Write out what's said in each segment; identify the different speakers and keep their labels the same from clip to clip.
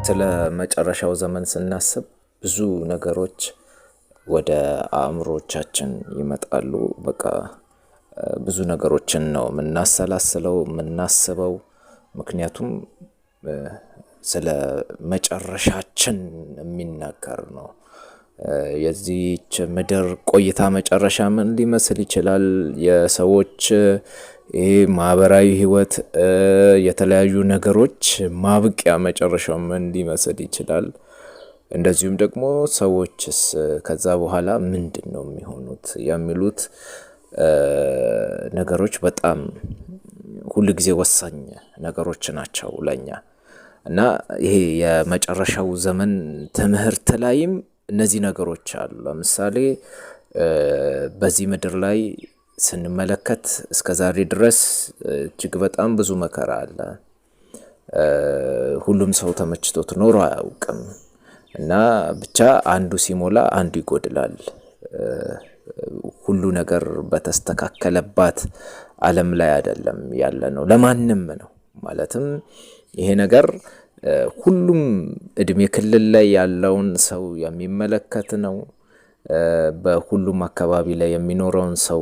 Speaker 1: ስለ መጨረሻው ዘመን ስናስብ ብዙ ነገሮች ወደ አእምሮቻችን ይመጣሉ። በቃ ብዙ ነገሮችን ነው የምናሰላስለው የምናስበው። ምክንያቱም ስለ መጨረሻችን የሚናገር ነው። የዚህች ምድር ቆይታ መጨረሻ ምን ሊመስል ይችላል? የሰዎች ማህበራዊ ህይወት የተለያዩ ነገሮች ማብቂያ መጨረሻው ምን ሊመስል ይችላል? እንደዚሁም ደግሞ ሰዎችስ ከዛ በኋላ ምንድነው የሚሆኑት የሚሉት ነገሮች በጣም ሁሉ ጊዜ ወሳኝ ነገሮች ናቸው ለኛ። እና ይሄ የመጨረሻው ዘመን ትምህርት ላይም እነዚህ ነገሮች አሉ። ለምሳሌ በዚህ ምድር ላይ ስንመለከት እስከዛሬ ድረስ እጅግ በጣም ብዙ መከራ አለ። ሁሉም ሰው ተመችቶት ኖሮ አያውቅም። እና ብቻ አንዱ ሲሞላ አንዱ ይጎድላል። ሁሉ ነገር በተስተካከለባት ዓለም ላይ አይደለም ያለነው፣ ለማንም ነው። ማለትም ይሄ ነገር ሁሉም እድሜ ክልል ላይ ያለውን ሰው የሚመለከት ነው። በሁሉም አካባቢ ላይ የሚኖረውን ሰው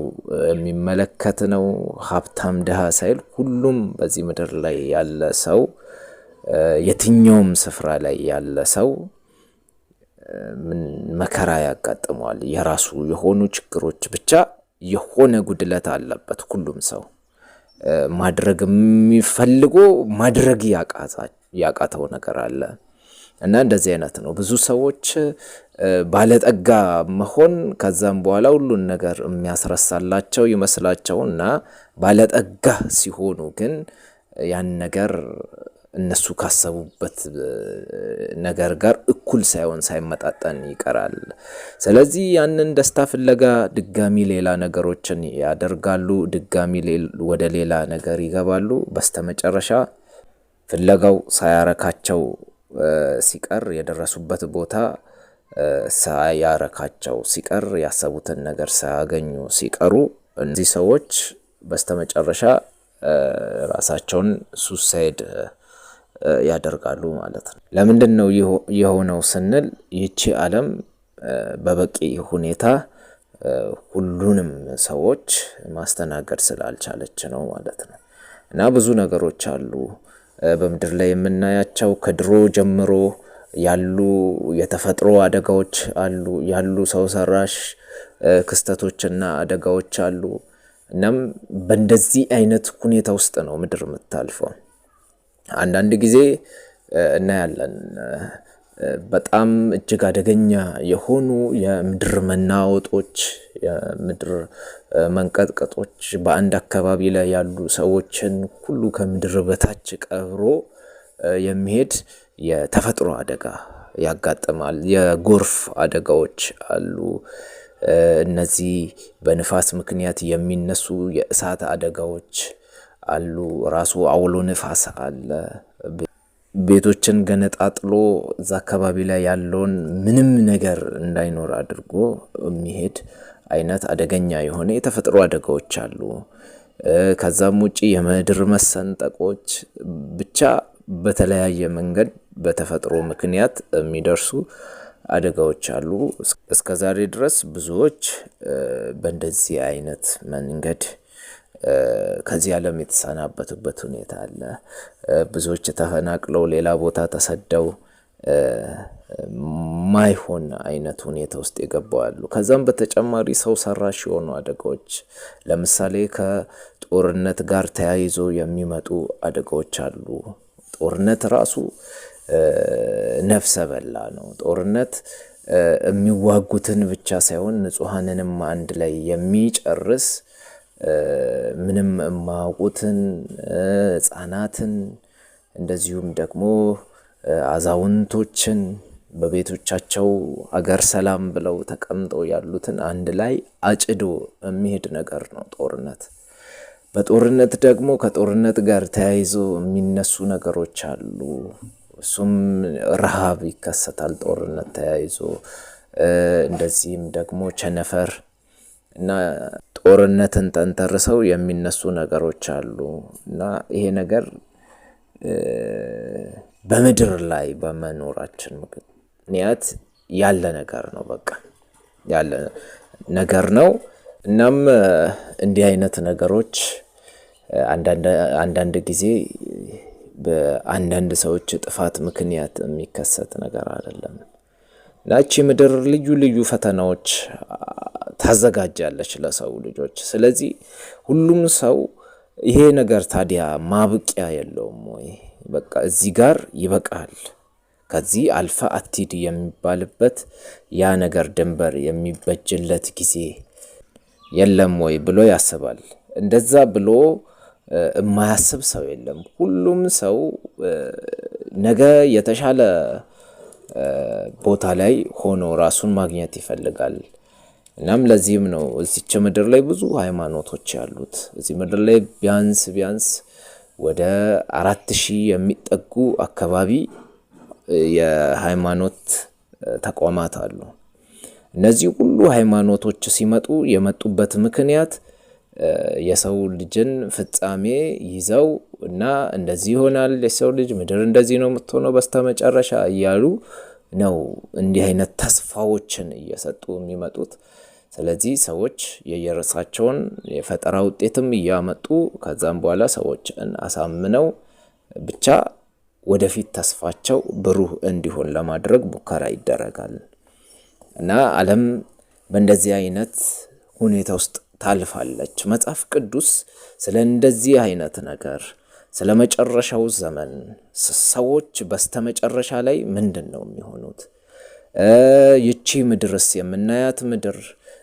Speaker 1: የሚመለከት ነው። ሀብታም ድሃ ሳይል ሁሉም በዚህ ምድር ላይ ያለ ሰው፣ የትኛውም ስፍራ ላይ ያለ ሰው ምን መከራ ያጋጥመዋል። የራሱ የሆኑ ችግሮች፣ ብቻ የሆነ ጉድለት አለበት ሁሉም ሰው። ማድረግ የሚፈልገው ማድረግ ያቃተው ነገር አለ። እና እንደዚህ አይነት ነው። ብዙ ሰዎች ባለጠጋ መሆን ከዛም በኋላ ሁሉን ነገር የሚያስረሳላቸው ይመስላቸውና ባለጠጋ ሲሆኑ ግን ያን ነገር እነሱ ካሰቡበት ነገር ጋር እኩል ሳይሆን ሳይመጣጠን ይቀራል። ስለዚህ ያንን ደስታ ፍለጋ ድጋሚ ሌላ ነገሮችን ያደርጋሉ፣ ድጋሚ ወደ ሌላ ነገር ይገባሉ። በስተመጨረሻ ፍለጋው ሳያረካቸው ሲቀር፣ የደረሱበት ቦታ ሳያረካቸው ሲቀር፣ ያሰቡትን ነገር ሳያገኙ ሲቀሩ እነዚህ ሰዎች በስተመጨረሻ ራሳቸውን ሱሳይድ ያደርጋሉ ማለት ነው። ለምንድነው የሆነው ስንል ይህች ዓለም በበቂ ሁኔታ ሁሉንም ሰዎች ማስተናገድ ስላልቻለች ነው ማለት ነው። እና ብዙ ነገሮች አሉ በምድር ላይ የምናያቸው ከድሮ ጀምሮ ያሉ የተፈጥሮ አደጋዎች አሉ፣ ያሉ ሰው ሰራሽ ክስተቶችና አደጋዎች አሉ። እናም በእንደዚህ አይነት ሁኔታ ውስጥ ነው ምድር የምታልፈው። አንዳንድ ጊዜ እናያለን በጣም እጅግ አደገኛ የሆኑ የምድር መናወጦች፣ የምድር መንቀጥቀጦች በአንድ አካባቢ ላይ ያሉ ሰዎችን ሁሉ ከምድር በታች ቀብሮ የሚሄድ የተፈጥሮ አደጋ ያጋጥማል። የጎርፍ አደጋዎች አሉ። እነዚህ በንፋስ ምክንያት የሚነሱ የእሳት አደጋዎች አሉ። ራሱ አውሎ ንፋስ አለ። ቤቶችን ገነጣጥሎ እዛ አካባቢ ላይ ያለውን ምንም ነገር እንዳይኖር አድርጎ የሚሄድ አይነት አደገኛ የሆነ የተፈጥሮ አደጋዎች አሉ። ከዛም ውጪ የምድር መሰንጠቆች፣ ብቻ በተለያየ መንገድ በተፈጥሮ ምክንያት የሚደርሱ አደጋዎች አሉ። እስከዛሬ ድረስ ብዙዎች በእንደዚህ አይነት መንገድ ከዚህ ዓለም የተሰናበቱበት ሁኔታ አለ። ብዙዎች ተፈናቅለው ሌላ ቦታ ተሰደው ማይሆን አይነት ሁኔታ ውስጥ ይገባሉ። ከዛም በተጨማሪ ሰው ሰራሽ የሆኑ አደጋዎች፣ ለምሳሌ ከጦርነት ጋር ተያይዞ የሚመጡ አደጋዎች አሉ። ጦርነት ራሱ ነፍሰ በላ ነው። ጦርነት የሚዋጉትን ብቻ ሳይሆን ንጹሃንንም አንድ ላይ የሚጨርስ፣ ምንም የማያውቁትን ህፃናትን እንደዚሁም ደግሞ አዛውንቶችን በቤቶቻቸው አገር ሰላም ብለው ተቀምጠው ያሉትን አንድ ላይ አጭዶ የሚሄድ ነገር ነው ጦርነት። በጦርነት ደግሞ ከጦርነት ጋር ተያይዞ የሚነሱ ነገሮች አሉ። እሱም ረሃብ ይከሰታል ጦርነት ተያይዞ። እንደዚህም ደግሞ ቸነፈር እና ጦርነትን ተንተርሰው የሚነሱ ነገሮች አሉ። እና ይሄ ነገር በምድር ላይ በመኖራችን ምክንያት ያለ ነገር ነው። በቃ ያለ ነገር ነው። እናም እንዲህ አይነት ነገሮች አንዳንድ ጊዜ በአንዳንድ ሰዎች ጥፋት ምክንያት የሚከሰት ነገር አይደለም። ናቺ ምድር ልዩ ልዩ ፈተናዎች ታዘጋጃለች ለሰው ልጆች። ስለዚህ ሁሉም ሰው ይሄ ነገር ታዲያ ማብቂያ የለውም ወይ? በቃ እዚህ ጋር ይበቃል፣ ከዚህ አልፋ አትሂድ የሚባልበት ያ ነገር ድንበር የሚበጅለት ጊዜ የለም ወይ ብሎ ያስባል። እንደዛ ብሎ የማያስብ ሰው የለም። ሁሉም ሰው ነገ የተሻለ ቦታ ላይ ሆኖ ራሱን ማግኘት ይፈልጋል። እናም ለዚህም ነው እዚች ምድር ላይ ብዙ ሃይማኖቶች ያሉት። እዚህ ምድር ላይ ቢያንስ ወደ 4000 የሚጠጉ አካባቢ የሃይማኖት ተቋማት አሉ። እነዚህ ሁሉ ሃይማኖቶች ሲመጡ የመጡበት ምክንያት የሰው ልጅን ፍጻሜ ይዘው እና እንደዚህ ይሆናል የሰው ልጅ ምድር እንደዚህ ነው የምትሆነው በስተመጨረሻ እያሉ ነው እንዲህ አይነት ተስፋዎችን እየሰጡ የሚመጡት። ስለዚህ ሰዎች የየራሳቸውን የፈጠራ ውጤትም እያመጡ ከዛም በኋላ ሰዎችን አሳምነው ብቻ ወደፊት ተስፋቸው ብሩህ እንዲሆን ለማድረግ ሙከራ ይደረጋል። እና ዓለም በእንደዚህ አይነት ሁኔታ ውስጥ ታልፋለች። መጽሐፍ ቅዱስ ስለ እንደዚህ አይነት ነገር ስለ መጨረሻው ዘመን ሰዎች በስተመጨረሻ ላይ ምንድነው የሚሆኑት? ይቺ ምድርስ የምናያት ምድር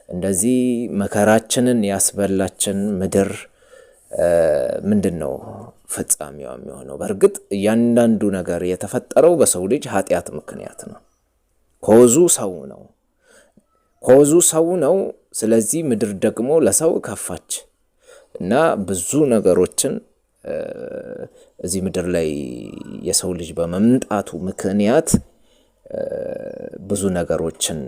Speaker 1: እንደዚህ መከራችንን ያስበላችን ምድር ምንድነው ፍጻሜዋ የሚሆነው? በእርግጥ እያንዳንዱ ነገር የተፈጠረው በሰው ልጅ ኃጢአት ምክንያት ነው። ኮዙ ሰው ነው። ስለዚህ ምድር ደግሞ ለሰው ከፋች እና ብዙ ነገሮችን እዚህ ምድር ላይ የሰው ልጅ በመምጣቱ ምክንያት ብዙ ነገሮችን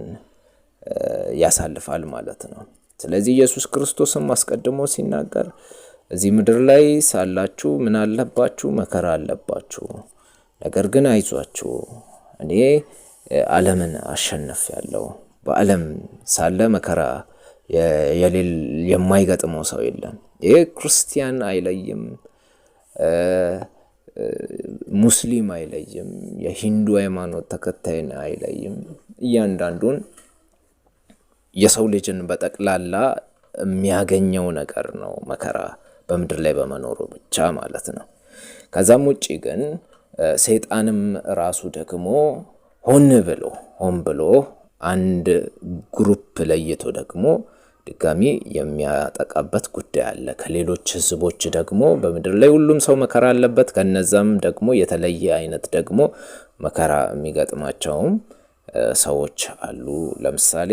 Speaker 1: ያሳልፋል ማለት ነው። ስለዚህ ኢየሱስ ክርስቶስም አስቀድሞ ሲናገር እዚህ ምድር ላይ ሳላችሁ ምን አለባችሁ? መከራ አለባችሁ። ነገር ግን አይዟችሁ እኔ ዓለምን አሸንፌአለሁ። በዓለም ሳለ መከራ የማይገጥመው ሰው የለም። ይሄ ክርስቲያን አይለይም፣ ሙስሊም አይለይም፣ የሂንዱ ሃይማኖት ተከታይን አይለይም። እያንዳንዱን የሰው ልጅን በጠቅላላ የሚያገኘው ነገር ነው መከራ በምድር ላይ በመኖሩ ብቻ ማለት ነው። ከዛም ውጪ ግን ሰይጣንም ራሱ ደግሞ ሆን ብሎ አንድ ግሩፕ ለይቶ ደግሞ ድጋሚ የሚያጠቃበት ጉዳይ አለ። ከሌሎች ህዝቦች ደግሞ በምድር ላይ ሁሉም ሰው መከራ አለበት። ከነዛም ደግሞ የተለየ አይነት ደግሞ መከራ የሚገጥማቸውም ሰዎች አሉ። ለምሳሌ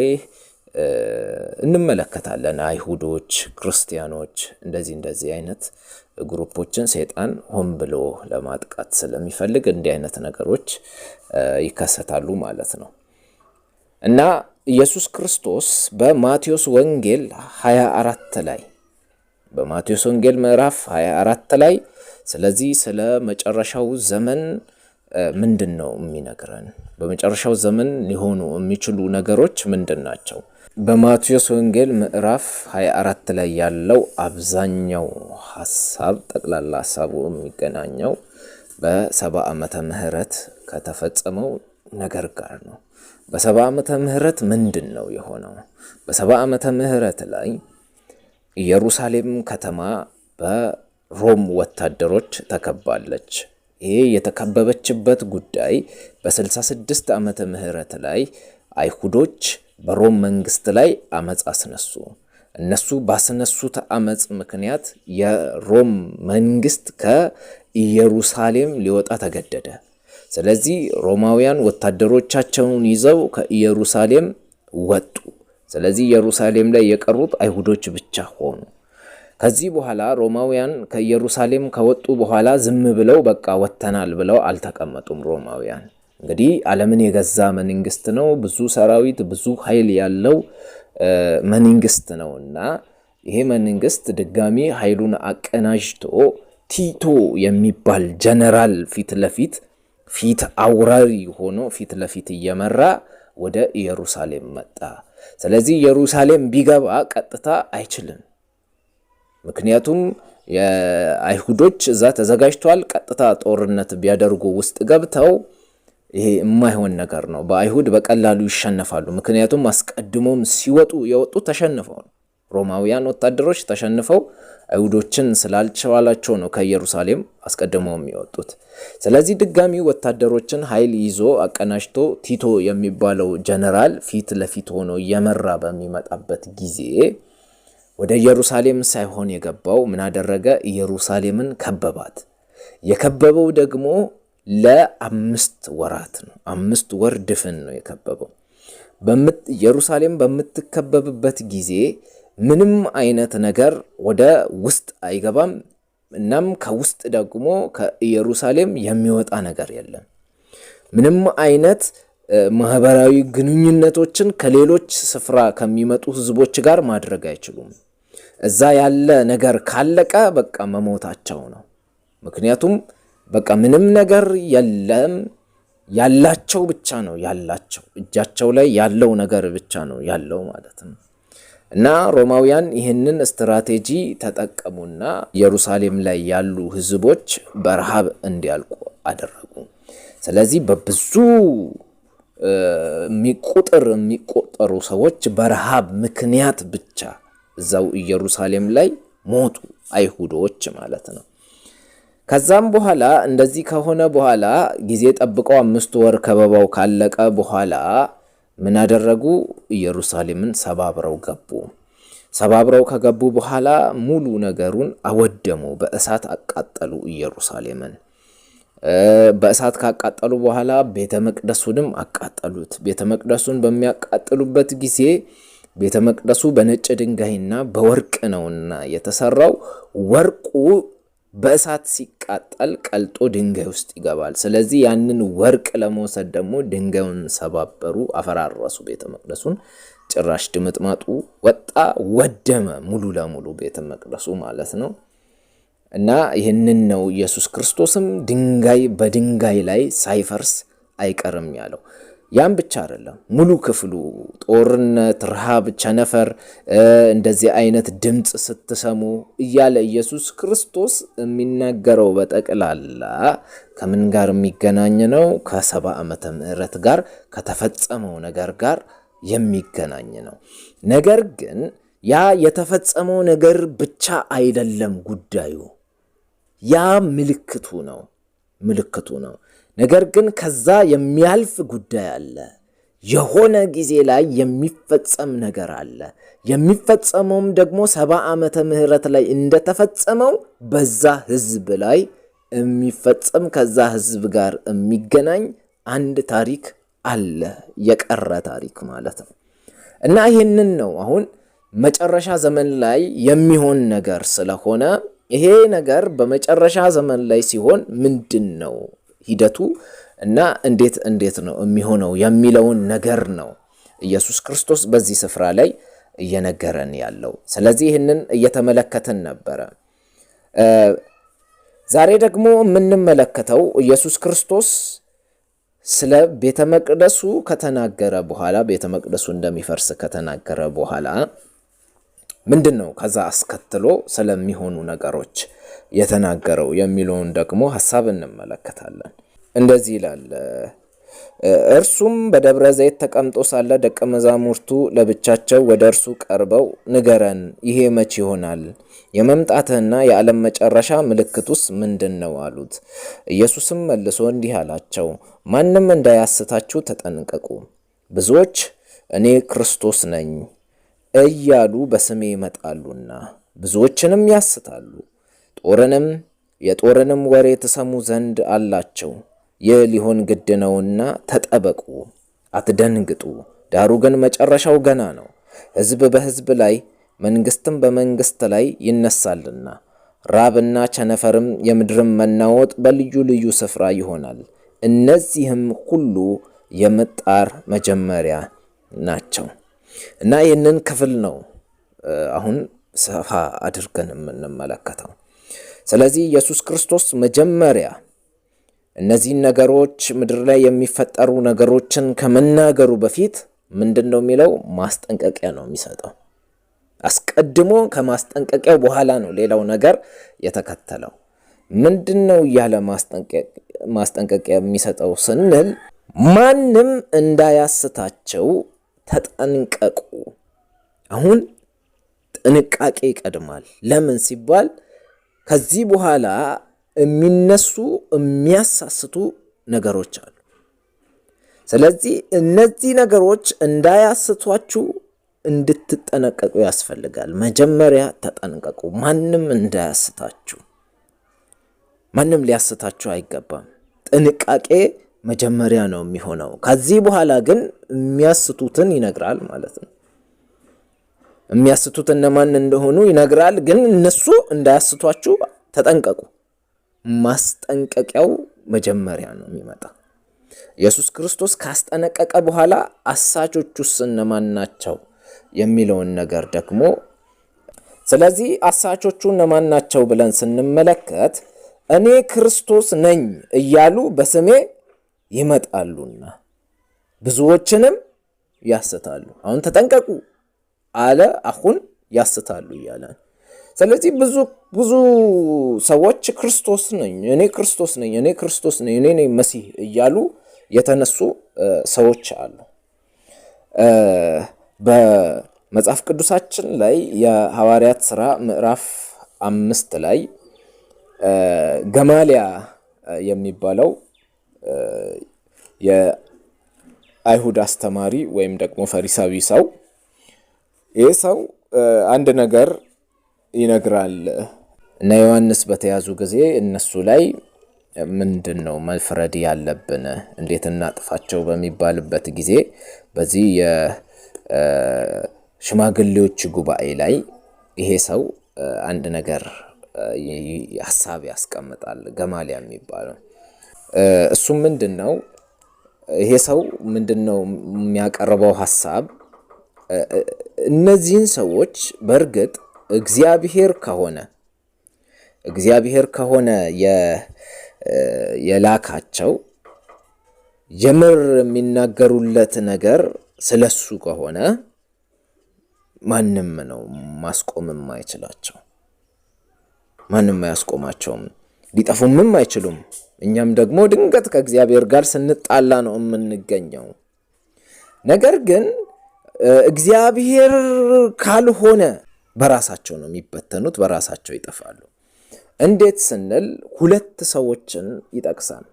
Speaker 1: እንመለከታለን አይሁዶች፣ ክርስቲያኖች እንደዚህ አይነት ግሩፖችን ሰይጣን ሆን ብሎ ለማጥቃት ስለሚፈልግ እንዲህ አይነት ነገሮች ይከሰታሉ ማለት ነው። እና ኢየሱስ ክርስቶስ በማቴዎስ ወንጌል 24 ላይ በማቴዎስ ወንጌል ምዕራፍ 24 ላይ ስለዚህ ስለ መጨረሻው ዘመን ምንድነው የሚነግረን? በመጨረሻው ዘመን ሊሆኑ የሚችሉ ነገሮች ምንድናቸው? በማቴዎስ ወንጌል ምዕራፍ 24 ላይ ያለው አብዛኛው ሐሳብ ጠቅላላ ሐሳቡ የሚገናኘው በ70 ዓመተ ምህረት ከተፈጸመው ነገር ጋር ነው። በ70 ዓመተ ምህረት ምንድነው የሆነው? በ70 ዓመተ ምህረት ላይ ኢየሩሳሌም ከተማ በሮም ወታደሮች ተከባለች። ይሄ የተከበበችበት ጉዳይ በ66 ዓመተ ምህረት ላይ አይሁዶች በሮም መንግስት ላይ አመጽ አስነሱ። እነሱ ባስነሱት አመጽ ምክንያት የሮም መንግስት ከኢየሩሳሌም ሊወጣ ተገደደ። ስለዚህ ሮማውያን ወታደሮቻቸውን ይዘው ከኢየሩሳሌም ወጡ። ስለዚህ ኢየሩሳሌም ላይ የቀሩት አይሁዶች ብቻ ሆኑ። ከዚህ በኋላ ሮማውያን ከኢየሩሳሌም ከወጡ በኋላ ዝም ብለው በቃ ወተናል ብለው አልተቀመጡም። ሮማውያን እንግዲህ ዓለምን የገዛ መንግስት ነው። ብዙ ሰራዊት፣ ብዙ ኃይል ያለው መንግስት ነውና ይሄ መንግስት ድጋሚ ኃይሉን አቀናጅቶ ቲቶ የሚባል ጀነራል ፊት አውራሪ ሆኖ ፊት ለፊት እየመራ ወደ ኢየሩሳሌም መጣ። ስለዚህ ኢየሩሳሌም ቢገባ ቀጥታ አይችልም። ምክንያቱም የአይሁዶች እዛ ተዘጋጅቷል። ቀጥታ ጦርነት ቢያደርጉ ውስጥ ገብተው ይሄ የማይሆን ነገር ነው። በአይሁድ በቀላሉ ይሸነፋሉ። ምክንያቱም አስቀድሞም ሲወጡ የወጡት ተሸንፈው ነው። ሮማውያን ወታደሮች ተሸንፈው አይሁዶችን ስላልቻላቸው ነው ከኢየሩሳሌም አስቀድመው የሚወጡት። ስለዚህ ድጋሚ ወታደሮችን ኃይል ይዞ አቀናጅቶ ቲቶ የሚባለው ጀነራል ፊት ለፊት ሆኖ እየመራ በሚመጣበት ጊዜ ወደ ኢየሩሳሌም ሳይሆን የገባው ምን አደረገ? ኢየሩሳሌምን ከበባት። የከበበው ደግሞ ለ5 ወራት ነው። 5 ወር ድፍን ነው የከበበው። ኢየሩሳሌም በምትከበብበት ጊዜ ምንም አይነት ነገር ወደ ውስጥ አይገባም። እናም ከውስጥ ደግሞ ከኢየሩሳሌም የሚወጣ ነገር የለም። ምንም አይነት ማህበራዊ ግንኙነቶችን ከሌሎች ስፍራ ከሚመጡ ህዝቦች ጋር ማድረግ አይችሉም። እዛ ያለ ነገር ካለቀ በቃ መሞታቸው ነው። ምክንያቱም በቃ ምንም ነገር የለም፣ ያላቸው ብቻ ነው ያላቸው፣ እጃቸው ላይ ያለው ነገር ብቻ ነው ያለው ማለት ነው። እና ሮማውያን ይህንን ስትራቴጂ ተጠቀሙና ኢየሩሳሌም ላይ ያሉ ህዝቦች በረሃብ እንዲያልቁ አደረጉ። ስለዚህ በብዙ የሚቆጠሩ ሰዎች በረሃብ ምክንያት ብቻ እዛው ኢየሩሳሌም ላይ ሞቱ፣ አይሁዶች ማለት ነው። ከዛም በኋላ እንደዚህ ከሆነ በኋላ ጊዜ ጠብቀው 5 ወር ከበባው ካለቀ በኋላ ምን አደረጉ? ኢየሩሳሌምን ሰባብረው ገቡ። ሰባብረው ከገቡ በኋላ ሙሉ ነገሩን አወደሙ፣ በእሳት አቃጠሉ ኢየሩሳሌምን። በእሳት ካቃጠሉ በኋላ ቤተ መቅደሱንም አቃጠሉት። ቤተ መቅደሱን በሚያቃጥሉበት ጊዜ ቤተ መቅደሱ በነጭ ድንጋይና በወርቅ ነውና የተሰራው፣ ወርቁ በእሳት ሲቃጠል ቀልጦ ድንጋይ ውስጥ ይገባል። ስለዚህ ያንን ወርቅ ለመውሰድ ደግሞ ድንጋዩን ሰባበሩ፣ አፈራረሱ ቤተ መቅደሱን። ጭራሽ ድምጥማጡ ወጣ፣ ወደመ ሙሉ ለሙሉ ቤተ መቅደሱ ማለት ነው። እና ይህንን ነው ኢየሱስ ክርስቶስም ድንጋይ በድንጋይ ላይ ሳይፈርስ አይቀርም ያለው። ያም ብቻ አይደለም፣ ሙሉ ክፍሉ ጦርነት፣ ረሃብ፣ ቸነፈር፣ እንደዚህ አይነት ድምጽ ስትሰሙ እያለ ኢየሱስ ክርስቶስ የሚናገረው በጠቅላላ ከምን ጋር የሚገናኝ ነው? ከ70 ዓመተ ምህረት ጋር ከተፈጸመው ነገር ጋር የሚገናኝ ነው። ነገር ግን ያ የተፈጸመው ነገር ብቻ አይደለም ጉዳዩ፣ ያ ምልክቱ ነው። ነገር ግን ከዛ የሚያልፍ ጉዳይ አለ። የሆነ ጊዜ ላይ የሚፈጸም ነገር አለ። የሚፈጸመውም ደግሞ 70 ዓመተ ምህረት ላይ እንደተፈጸመው በዛ ህዝብ ላይ የሚፈጸም ከዛ ህዝብ ጋር የሚገናኝ አንድ ታሪክ አለ፣ የቀረ ታሪክ ማለት ነው። እና ይህንን ነው አሁን መጨረሻ ዘመን ላይ የሚሆን ነገር ስለሆነ ይሄ ነገር በመጨረሻ ዘመን ላይ ሲሆን ምንድን ነው ሂደቱ እና እንዴት ነው የሚሆነው የሚለውን ነገር ነው ኢየሱስ ክርስቶስ በዚህ ስፍራ ላይ እየነገረን ያለው። ስለዚህ ይህንን እየተመለከትን ነበረ። ዛሬ ደግሞ የምንመለከተው ኢየሱስ ክርስቶስ ስለ ቤተ መቅደሱ ከተናገረ በኋላ፣ ቤተ መቅደሱ እንደሚፈርስ ከተናገረ በኋላ ምንድን ነው ከዛ አስከትሎ ስለሚሆኑ ነገሮች የተናገረው የሚለውን ደግሞ ሐሳብ እንመለከታለን። እንደዚህ ይላል። እርሱም በደብረ ዘይት ተቀምጦ ሳለ ደቀ መዛሙርቱ ለብቻቸው ወደ እርሱ ቀርበው ንገረን፣ ይሄ መቼ ይሆናል? የመምጣትህና የዓለም መጨረሻ ምልክቱስ ምንድን ነው አሉት። ኢየሱስም መልሶ እንዲህ አላቸው፣ ማንም እንዳያስታችሁ ተጠንቀቁ። ብዙዎች እኔ ክርስቶስ ነኝ እያሉ በስሜ ይመጣሉና ብዙዎችንም ያስታሉ። የጦርንም ወሬ ትሰሙ ዘንድ አላቸው። ይህ ሊሆን ግድ ነውና ተጠበቁ፣ አትደንግጡ። ዳሩ ግን መጨረሻው ገና ነው። ሕዝብ በሕዝብ ላይ መንግስትም በመንግስት ላይ ይነሳልና፣ ራብና ቸነፈርም የምድርም መናወጥ በልዩ ልዩ ስፍራ ይሆናል። እነዚህም ሁሉ የምጣር መጀመሪያ ናቸው። እና ይህንን ክፍል ነው አሁን ሰፋ አድርገን የምንመለከተው። ስለዚህ ኢየሱስ ክርስቶስ መጀመሪያ እነዚህን ነገሮች ምድር ላይ የሚፈጠሩ ነገሮችን ከመናገሩ በፊት ምንድነው የሚለው? ማስጠንቀቂያ ነው የሚሰጠው። አስቀድሞ ከማስጠንቀቂያው በኋላ ነው ሌላው ነገር የተከተለው። ምንድነው ያለ ማስጠንቀቂያ የሚሰጠው ስንል ማንም እንዳያስታቸው ተጠንቀቁ። አሁን ጥንቃቄ ይቀድማል። ለምን ሲባል ከዚህ በኋላ የሚነሱ የሚያሳስቱ ነገሮች አሉ። ስለዚህ እነዚህ ነገሮች እንዳያስቷችሁ እንድትጠነቀቁ ያስፈልጋል። መጀመሪያ ተጠንቀቁ። ማንም እንዳያስታችሁ፣ ማንም ሊያስታችሁ አይገባም። ጥንቃቄ መጀመሪያ ነው የሚሆነው። ከዚህ በኋላ ግን የሚያስቱትን ይነግራል ማለት ነው። የሚያስቱት እነማን እንደሆኑ ይነግራል። ግን እነሱ እንዳያስቷችሁ ተጠንቀቁ። ማስጠንቀቂያው መጀመሪያ ነው የሚመጣ። ኢየሱስ ክርስቶስ ካስጠነቀቀ በኋላ አሳቾቹስ እነማን ናቸው የሚለውን ነገር ደግሞ ስለዚህ አሳቾቹ እነማን ናቸው ብለን ስንመለከት እኔ ክርስቶስ ነኝ እያሉ በስሜ ይመጣሉና ብዙዎችንም ያስታሉ። አሁን ተጠንቀቁ አለ፣ አሁን ያስታሉ እያለ። ስለዚህ ብዙ ሰዎች ክርስቶስ ነኝ፣ እኔ ክርስቶስ ነኝ፣ እኔ ክርስቶስ ነኝ፣ እኔ ነኝ መሲህ እያሉ የተነሱ ሰዎች አሉ። በመጽሐፍ ቅዱሳችን ላይ የሐዋርያት ሥራ ምዕራፍ 5 ላይ ገማልያ የሚባለው የአይሁድ አስተማሪ ወይም ደግሞ ፈሪሳዊ ሰው፣ ይህ ሰው አንድ ነገር ይነግራል። እና ዮሐንስ በተያዙ ጊዜ እነሱ ላይ ምንድን ነው መፍረድ ያለብን፣ እንዴት እናጥፋቸው በሚባልበት ጊዜ በዚህ የሽማግሌዎች ጉባኤ ላይ ይሄ ሰው አንድ ነገር ሐሳብ ያስቀምጣል። ገማልያ የሚባለው እሱም ምንድን ነው? ይሄ ሰው ምንድን ነው የሚያቀርበው ሐሳብ? እነዚህን ሰዎች በእርግጥ እግዚአብሔር ከሆነ የላካቸው የምር የሚናገሩለት ነገር ስለሱ ከሆነ ማንም ነው ማስቆምም አይችላቸው። ማንም አያስቆማቸውም፣ ሊጠፉምም አይችሉም። እኛም ደግሞ ድንገት ከእግዚአብሔር ጋር ስንጣላ ነው የምንገኘው። ነገር ግን እግዚአብሔር ካልሆነ በራሳቸው ነው የሚበተኑት፣ በራሳቸው ይጠፋሉ። እንዴት ስንል ሁለት ሰዎችን ይጠቅሳል።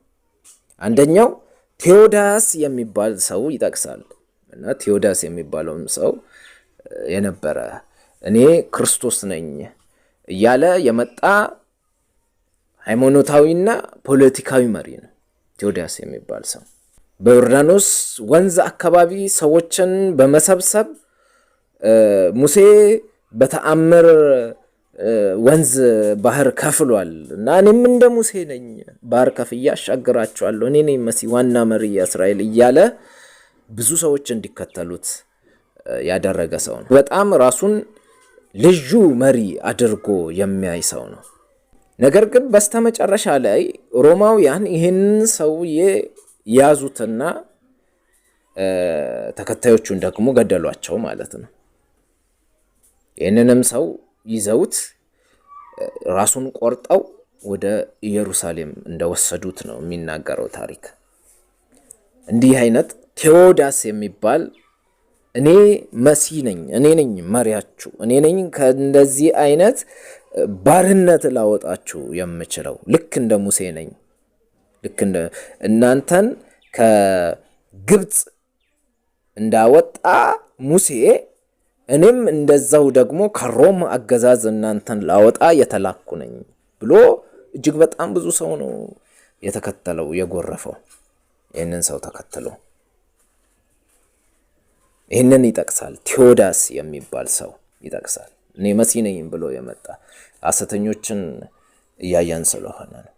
Speaker 1: አንደኛው ቴዎዳስ የሚባል ሰው ይጠቅሳል። እና ቴዎዳስ የሚባለውም ሰው የነበረ እኔ ክርስቶስ ነኝ እያለ የመጣ ሃይማኖታዊና ፖለቲካዊ መሪ ነው። ቴዎዳስ የሚባል ሰው በዮርዳኖስ ወንዝ አካባቢ ሰዎችን በመሰብሰብ ሙሴ በተአምር ወንዝ ባህር ከፍሏል እና እኔም እንደ ሙሴ ነኝ ባህር ከፍዬ አሻግራቸዋለሁ፣ እኔ ነኝ መሲህ ዋና መሪ የእስራኤል እያለ ብዙ ሰዎች እንዲከተሉት ያደረገ ሰው ነው። በጣም ራሱን ልዩ መሪ አድርጎ የሚያይ ሰው ነው። ነገር ግን በስተመጨረሻ ላይ ሮማውያን ይህንን ሰውዬ ያዙትና ተከታዮቹን ደግሞ ገደሏቸው ማለት ነው። ይህንንም ሰው ይዘውት ራሱን ቆርጠው ወደ ኢየሩሳሌም እንደወሰዱት ነው የሚናገረው ታሪክ። እንዲህ አይነት ቴዎዳስ የሚባል እኔ መሲህ ነኝ፣ እኔ ነኝ መሪያችሁ፣ እኔ ነኝ ከእንደዚህ አይነት ባርነት ላወጣችሁ የምችለው፣ ልክ እንደ ሙሴ ነኝ፣ ልክ እንደ እናንተን ከግብፅ እንዳወጣ ሙሴ እኔም እንደዛው ደግሞ ከሮም አገዛዝ እናንተን ላወጣ የተላኩ ነኝ ብሎ እጅግ በጣም ብዙ ሰው ነው የተከተለው የጎረፈው። ይህንን ሰው ተከትሎ ይህንን ይጠቅሳል። ቴዎዳስ የሚባል ሰው ይጠቅሳል። እኔ መሲህ ነኝ ብሎ የመጣ ሐሰተኞችን እያያን ስለሆነ ነው።